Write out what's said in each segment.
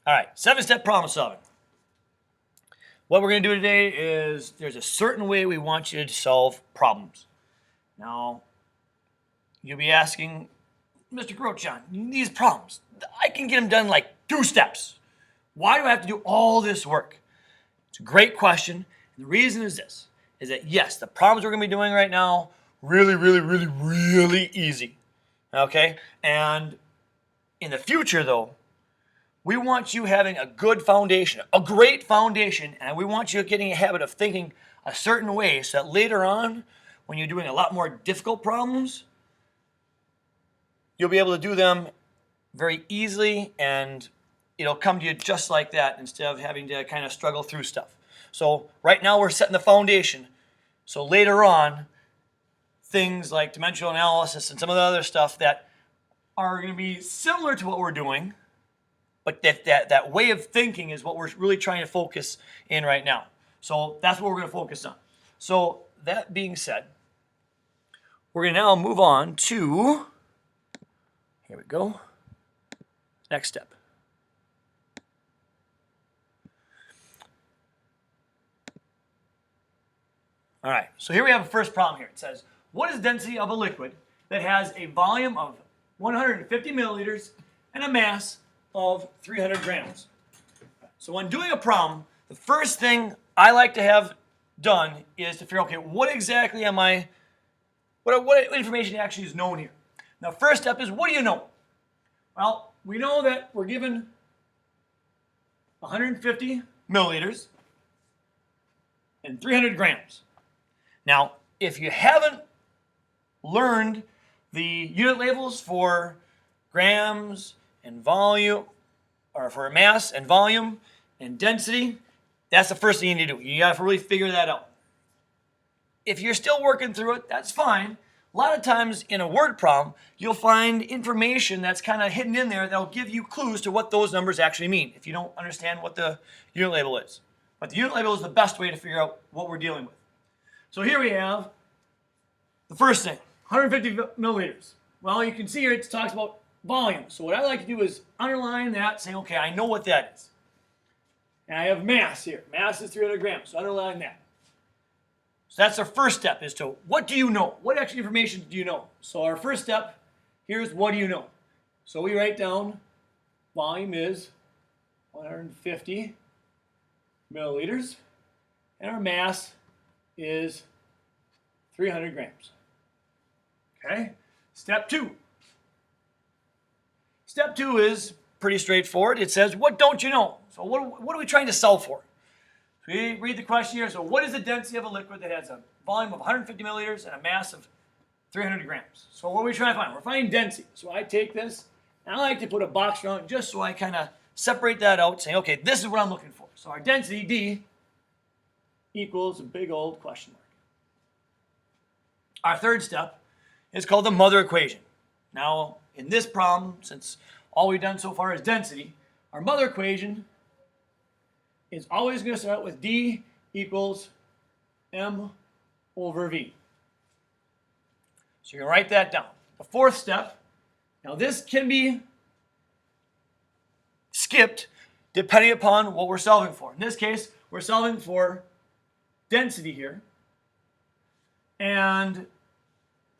All right, 7-step problem solving. What we're going to do today is there's a certain way we want you to solve problems. Now, you'll be asking, Mr. Grochon, these problems, I can get them done in like 2 steps. Why do I have to do all this work? It's a great question. And the reason is this, is that yes, the problems we're going to be doing right now, really easy. Okay? And in the future though, we want you having a good foundation, a great foundation, and we want you getting a habit of thinking a certain way so that later on, when you're doing a lot more difficult problems, you'll be able to do them very easily and it'll come to you just like that instead of having to kind of struggle through stuff. So right now we're setting the foundation. So later on, things like dimensional analysis and some of the other stuff that are going to be similar to what we're doing, but that way of thinking is what we're really trying to focus in right now. So that's what we're going to focus on. So that being said, we're going to now move on to, here we go, next step. All right, so here we have a first problem here. It says, what is the density of a liquid that has a volume of 150 milliliters and a mass of 300 grams? So when doing a problem, the first thing I like to have done is to figure out, okay, what exactly am I, what information actually is known here? Now, first step is, what do you know? Well, we know that we're given 150 milliliters and 300 grams. Now, if you haven't learned the unit labels for grams and volume, or for mass and volume and density, that's the first thing you need to do. You got to really figure that out. If you're still working through it, that's fine. A lot of times in a word problem, you'll find information that's kind of hidden in there that'll give you clues to what those numbers actually mean if you don't understand what the unit label is. But the unit label is the best way to figure out what we're dealing with. So here we have the first thing, 150 milliliters. Well, you can see here it talks about volume. So what I like to do is underline that, saying, okay, I know what that is. And I have mass here. Mass is 300 grams, so underline that. So that's our first step, is to, what do you know? What extra information do you know? So our first step, here's what do you know? So we write down volume is 150 milliliters, and our mass is 300 grams. Okay? Step 2. Step 2 is pretty straightforward. It says, what don't you know? So what are we trying to solve for? So we read the question here. So what is the density of a liquid that has a volume of 150 milliliters and a mass of 300 grams? So what are we trying to find? We're finding density. So I take this, and I like to put a box around it just so I kind of separate that out, saying, okay, this is what I'm looking for. So our density, D, equals a big old question mark. Our third step is called the mother equation. Now, in this problem, since all we've done so far is density, our mother equation is always going to start with D equals M over V. So you're going to write that down. The fourth step, now this can be skipped depending upon what we're solving for. In this case, we're solving for density here. And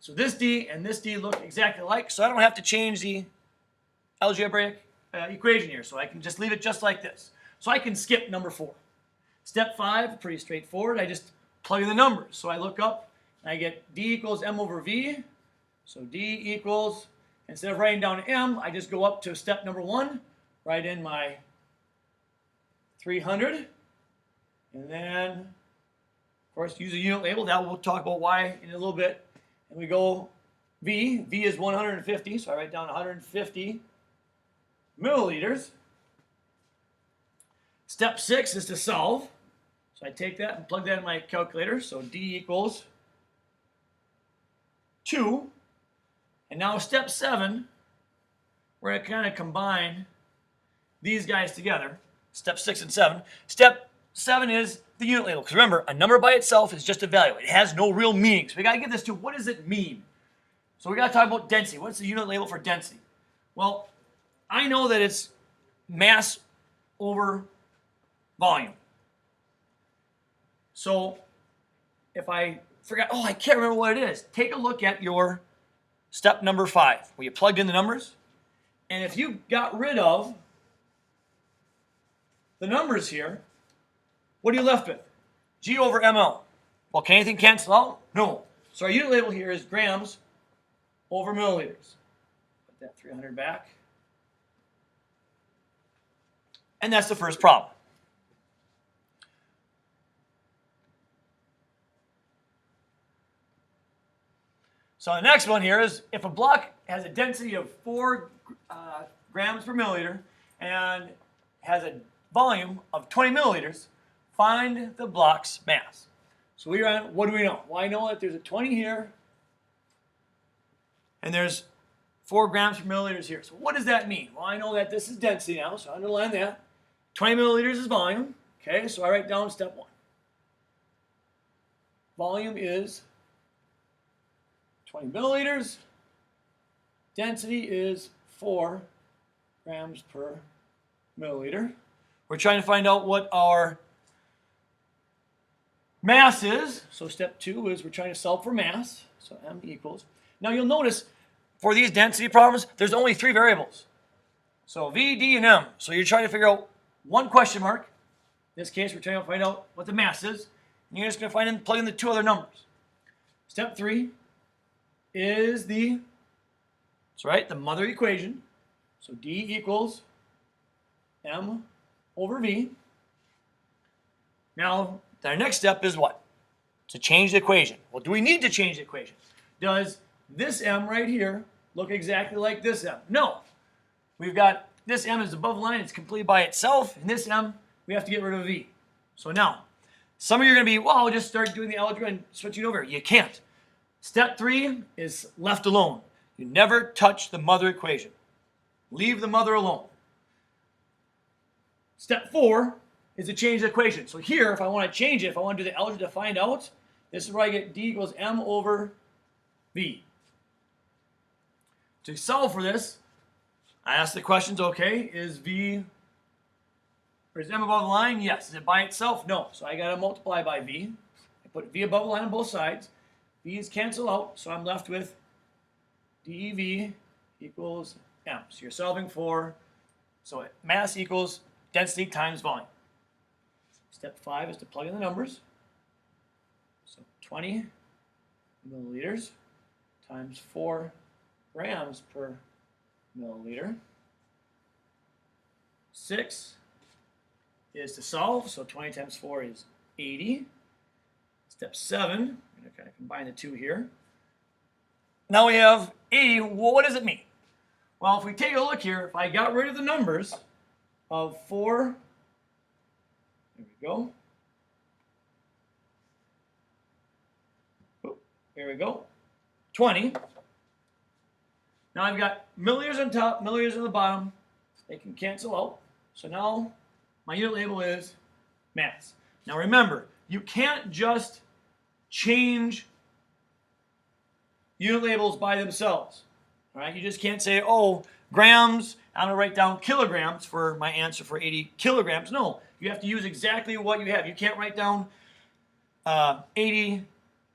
so this D and this D look exactly alike, so I don't have to change the algebraic equation here. So I can just leave it just like this. So I can skip number 4. Step 5, pretty straightforward. I just plug in the numbers. So I look up and I get D equals M over V. So D equals, instead of writing down M, I just go up to step number 1, write in my 300, and then, of course, use a unit label. That we'll talk about why in a little bit. And we go V. V is 150, so I write down 150 milliliters. Step 6 is to solve. So I take that and plug that in my calculator. So D equals 2. And now step 7, we're going to kind of combine these guys together. Step 6 and 7. Step 7 is the unit label. Because remember, a number by itself is just a value. It has no real meaning. So we got to give this to, what does it mean? So we got to talk about density. What's the unit label for density? Well, I know that it's mass over volume. So if I forgot, oh, I can't remember what it is, take a look at your step number 5, where you plugged in the numbers. And if you got rid of the numbers here, what are you left with? G over ml. Well, can anything cancel out? No. So our unit label here is grams over milliliters. Put that 300 back. And that's the first problem. So the next one here is if a block has a density of 4 grams per milliliter and has a volume of 20 milliliters, find the block's mass. So what do we know? Well, I know that there's a 20 here and there's 4 grams per milliliters here. So what does that mean? Well, I know that this is density now, so I underline that. 20 milliliters is volume. Okay, so I write down step 1. Volume is 20 milliliters. Density is 4 grams per milliliter. We're trying to find out what our mass is. So step 2 is we're trying to solve for mass. So M equals. Now you'll notice for these density problems, there's only 3 variables. So V, D, and M. So you're trying to figure out one question mark. In this case, we're trying to find out what the mass is. And you're just going to plug in the 2 other numbers. Step 3 is the mother equation. So D equals M over V. Now, our next step is what? To change the equation. Well, do we need to change the equation? Does this M right here look exactly like this M? No. We've got this M is above the line. It's completely by itself. And this M, we have to get rid of V. So now, some of you are going to be, well, I'll just start doing the algebra and switch it over. You can't. Step 3 is left alone. You never touch the mother equation. Leave the mother alone. Step 4 is to change the equation. So here, if I want to change it, if I want to do the algebra to find out, this is where I get D equals M over V. To solve for this, I ask the questions, okay, is V, or is M above the line? Yes. Is it by itself? No. So I got to multiply by V. I put V above the line on both sides. V's cancel out, so I'm left with dV equals M. So you're solving for, so mass equals density times volume. Step 5 is to plug in the numbers. So 20 milliliters times 4 grams per milliliter. 6 is to solve, so 20 times 4 is 80. Step 7, I'm going to kind of combine the 2 here. Now we have 80. Well, what does it mean? Well, if we take a look here, if I got rid of the numbers of 4, there we go. Oh, there we go. 20. Now I've got milliliters on top, milliliters on the bottom. They can cancel out. So now my unit label is mass. Now remember, you can't just change unit labels by themselves. All right, you just can't say, oh, grams, I'm going to write down kilograms for my answer for 80 kilograms. No, you have to use exactly what you have. You can't write down 80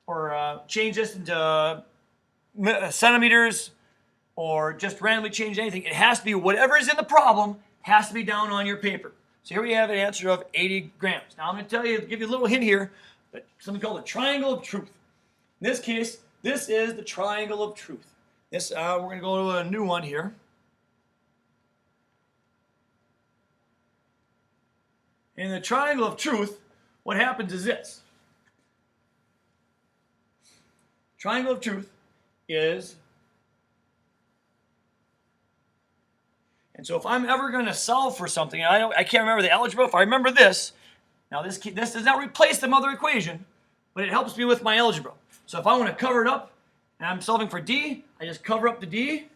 or change this into centimeters or just randomly change anything. It has to be whatever is in the problem has to be down on your paper. So here we have an answer of 80 grams. Now I'm going to tell you, give you a little hint here, but something called the triangle of truth. In this case, this is the triangle of truth. This we're going to go to a new one here. In the triangle of truth, what happens is this. Triangle of truth is, and so if I'm ever going to solve for something, I can't remember the algebra. If I remember this, now this does not replace the mother equation, but it helps me with my algebra. So if I want to cover it up, and I'm solving for D, I just cover up the D,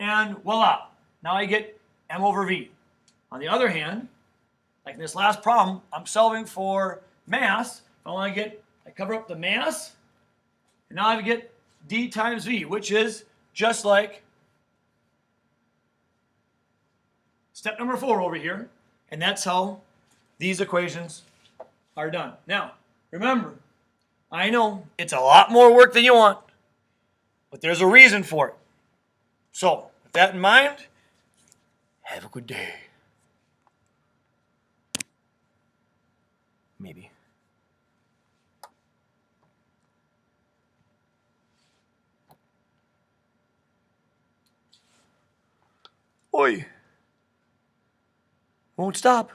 and voila, now I get M over V. On the other hand, like in this last problem, I'm solving for mass. If I want to get, I cover up the mass, and now I get D times V, which is just like step number 4 over here. And that's how these equations are done. Now, remember, I know it's a lot more work than you want, but there's a reason for it. So, with that in mind, have a good day. Maybe. Oi. Won't stop.